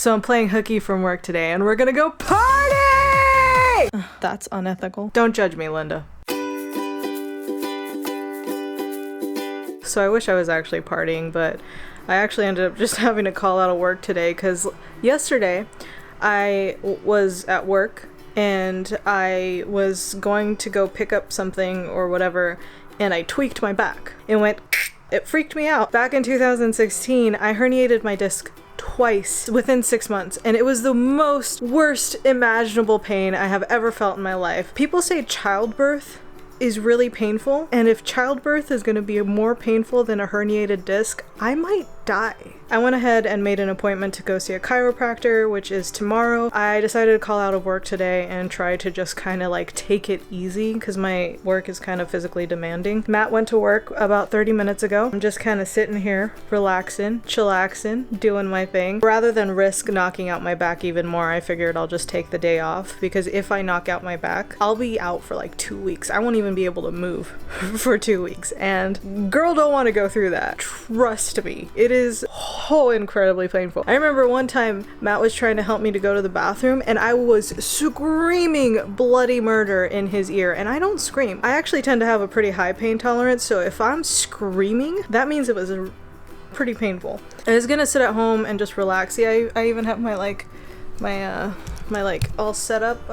So I'm playing hooky from work today and we're gonna go party! That's unethical. Don't judge me, Linda. So I wish I was actually partying, but I actually ended up just having to call out of work today because yesterday I was at work and I was going to go pick up something or whatever and I tweaked my back. It freaked me out. Back in 2016, I herniated my disc twice within 6 months, and it was the worst imaginable pain I have ever felt in my life. People say childbirth is really painful, and if childbirth is going to be more painful than a herniated disc, I might die. I went ahead and made an appointment to go see a chiropractor, which is tomorrow. I decided to call out of work today and try to just kind of like take it easy because my work is kind of physically demanding. Matt went to work about 30 minutes ago. I'm just kind of sitting here, relaxing, chillaxing, doing my thing. Rather than risk knocking out my back even more, I figured I'll just take the day off because if I knock out my back, I'll be out for like 2 weeks. I won't even be able to move for 2 weeks, and girl don't want to go through that. Trust me, it is so incredibly painful. I remember one time Matt was trying to help me to go to the bathroom and I was screaming bloody murder in his ear, and I don't scream. I actually tend to have a pretty high pain tolerance, so if I'm screaming, that means it was pretty painful. I was gonna sit at home and just relax. See, I even have my all set up.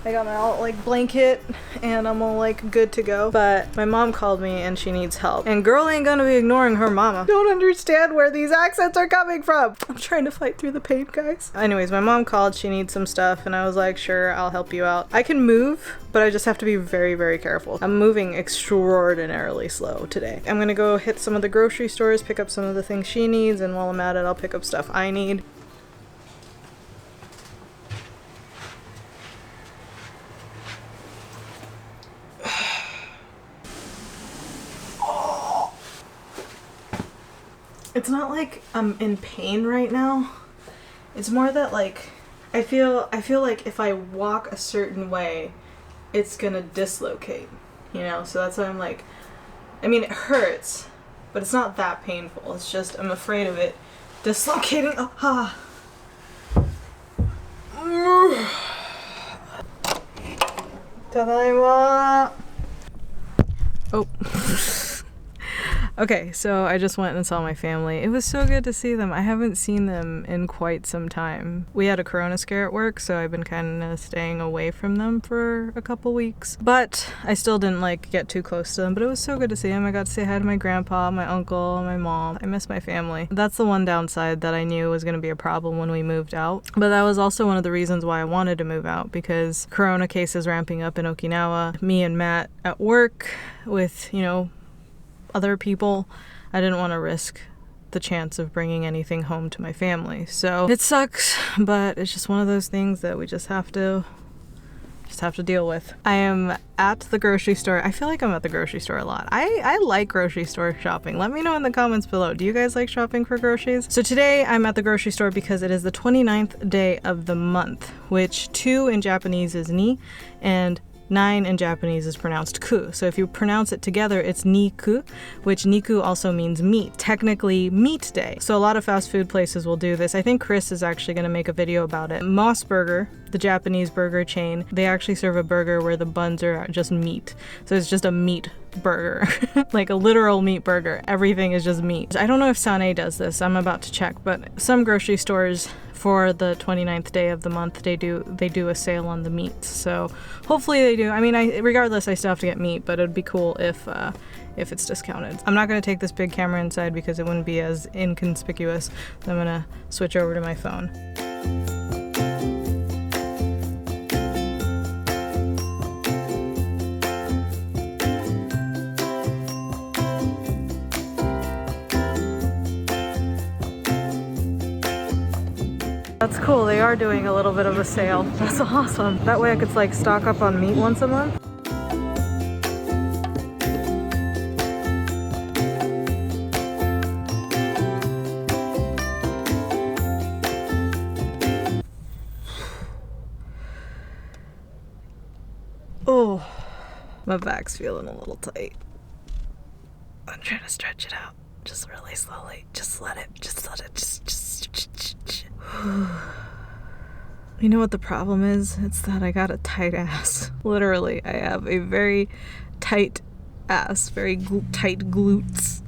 I got my like blanket and I'm all like good to go. But my mom called me and she needs help. And girl ain't gonna be ignoring her mama. Don't understand where these accents are coming from. I'm trying to fight through the pain, guys. Anyways, my mom called, she needs some stuff and I was like, sure, I'll help you out. I can move, but I just have to be very, very careful. I'm moving extraordinarily slow today. I'm gonna go hit some of the grocery stores, pick up some of the things she needs, and while I'm at it, I'll pick up stuff I need. It's not like I'm in pain right now. It's more that like I feel like if I walk a certain way, it's gonna dislocate, you know? So that's why I'm like, I mean, it hurts, but it's not that painful. It's just I'm afraid of it dislocating. Tadaima. Oh. Okay, so I just went and saw my family. It was so good to see them. I haven't seen them in quite some time. We had a corona scare at work, so I've been kind of staying away from them for a couple weeks. But I still didn't like get too close to them, but it was so good to see them. I got to say hi to my grandpa, my uncle, my mom. I miss my family. That's the one downside that I knew was going to be a problem when we moved out. But that was also one of the reasons why I wanted to move out, because corona cases ramping up in Okinawa. Me and Matt at work with, you know, other people, I didn't want to risk the chance of bringing anything home to my family. So it sucks, but it's just one of those things that we just have to deal with. I am at the grocery store. I feel like I'm at the grocery store a lot. I like grocery store shopping. Let me know in the comments below. Do you guys like shopping for groceries? So today I'm at the grocery store because it is the 29th day of the month, which 2 in Japanese is ni and 9 in Japanese is pronounced ku. So if you pronounce it together, it's niku, which niku also means meat. Technically meat day. So a lot of fast food places will do this. I think Chris is actually going to make a video about it. Moss Burger, the Japanese burger chain, they actually serve a burger where the buns are just meat. So it's just a meat burger, like a literal meat burger. Everything is just meat. I don't know if Sane does this. I'm about to check, but some grocery stores for the 29th day of the month, they do a sale on the meats. So hopefully they do. I mean, regardless, I still have to get meat, but it'd be cool if it's discounted. I'm not gonna take this big camera inside because it wouldn't be as inconspicuous. So I'm gonna switch over to my phone. That's cool, they are doing a little bit of a sale. That's awesome. That way I could like stock up on meat once a month. Oh, my back's feeling a little tight. I'm trying to stretch it out, just really slowly. Just let it. You know what the problem is? It's that I got a tight ass. Literally, I have a very tight ass, very tight glutes,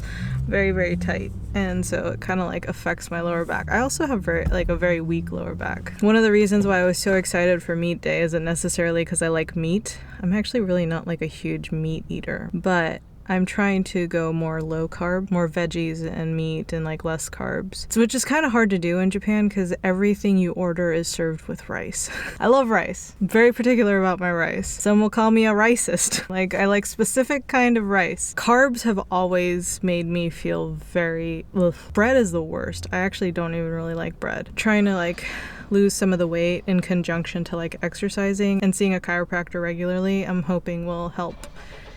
very, very tight. And so it kind of like affects my lower back. I also have a very weak lower back. One of the reasons why I was so excited for meat day isn't necessarily because I like meat. I'm actually really not like a huge meat eater, but I'm trying to go more low carb, more veggies and meat and like less carbs. So which is kind of hard to do in Japan because everything you order is served with rice. I love rice. I'm very particular about my rice. Some will call me a racist. Like I like specific kind of rice. Carbs have always made me feel very, ugh. Bread is the worst. I actually don't even really like bread. Trying to like lose some of the weight in conjunction to like exercising and seeing a chiropractor regularly, I'm hoping will help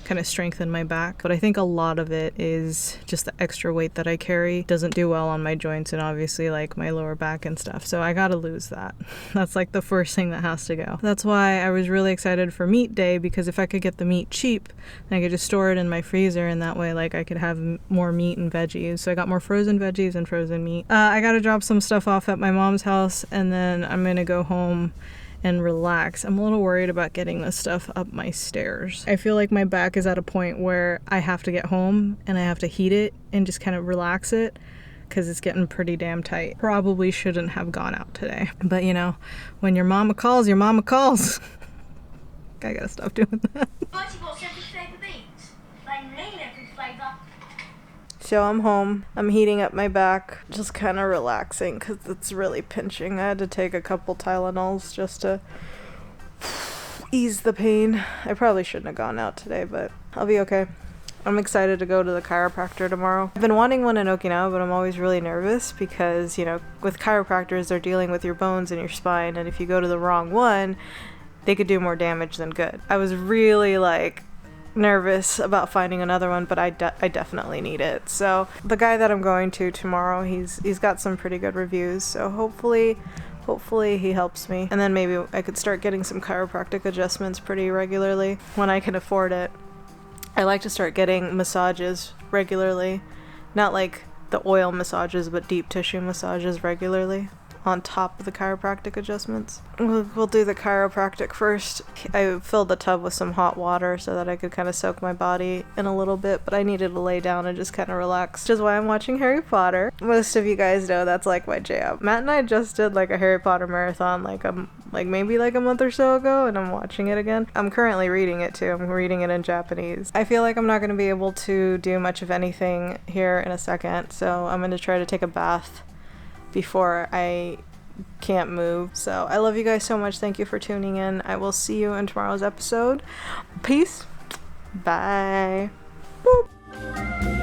kind of strengthen my back. But I think a lot of it is just the extra weight that I carry doesn't do well on my joints and obviously like my lower back and stuff. So I gotta lose that. That's like the first thing that has to go. That's why I was really excited for meat day, because if I could get the meat cheap, then I could just store it in my freezer and that way like I could have more meat and veggies. So I got more frozen veggies and frozen meat. I gotta drop some stuff off at my mom's house and then I'm gonna go home and relax. I'm a little worried about getting this stuff up my stairs. I feel like my back is at a point where I have to get home and I have to heat it and just kind of relax it because it's getting pretty damn tight. Probably shouldn't have gone out today. But you know, when your mama calls, your mama calls. I gotta stop doing that. So I'm home. I'm heating up my back, just kind of relaxing because it's really pinching. I had to take a couple Tylenols just to ease the pain. I probably shouldn't have gone out today, but I'll be okay. I'm excited to go to the chiropractor tomorrow. I've been wanting one in Okinawa, but I'm always really nervous because, you know, with chiropractors, they're dealing with your bones and your spine, and if you go to the wrong one, they could do more damage than good. I was really like nervous about finding another one, but I definitely need it. So the guy that I'm going to tomorrow, he's got some pretty good reviews, so hopefully he helps me, and then maybe I could start getting some chiropractic adjustments pretty regularly when I can afford it. I like to start getting massages regularly, not like the oil massages, but deep tissue massages regularly on top of the chiropractic adjustments. We'll do the chiropractic first. I filled the tub with some hot water so that I could kind of soak my body in a little bit, but I needed to lay down and just kind of relax, which is why I'm watching Harry Potter. Most of you guys know that's like my jam. Matt and I just did like a Harry Potter marathon maybe like a month or so ago, and I'm watching it again. I'm currently reading it too. I'm reading it in Japanese. I feel like I'm not going to be able to do much of anything here in a second, so I'm going to try to take a bath before I can't move. So I love you guys so much. Thank you for tuning in. I will see you in tomorrow's episode. Peace. Bye. Boop.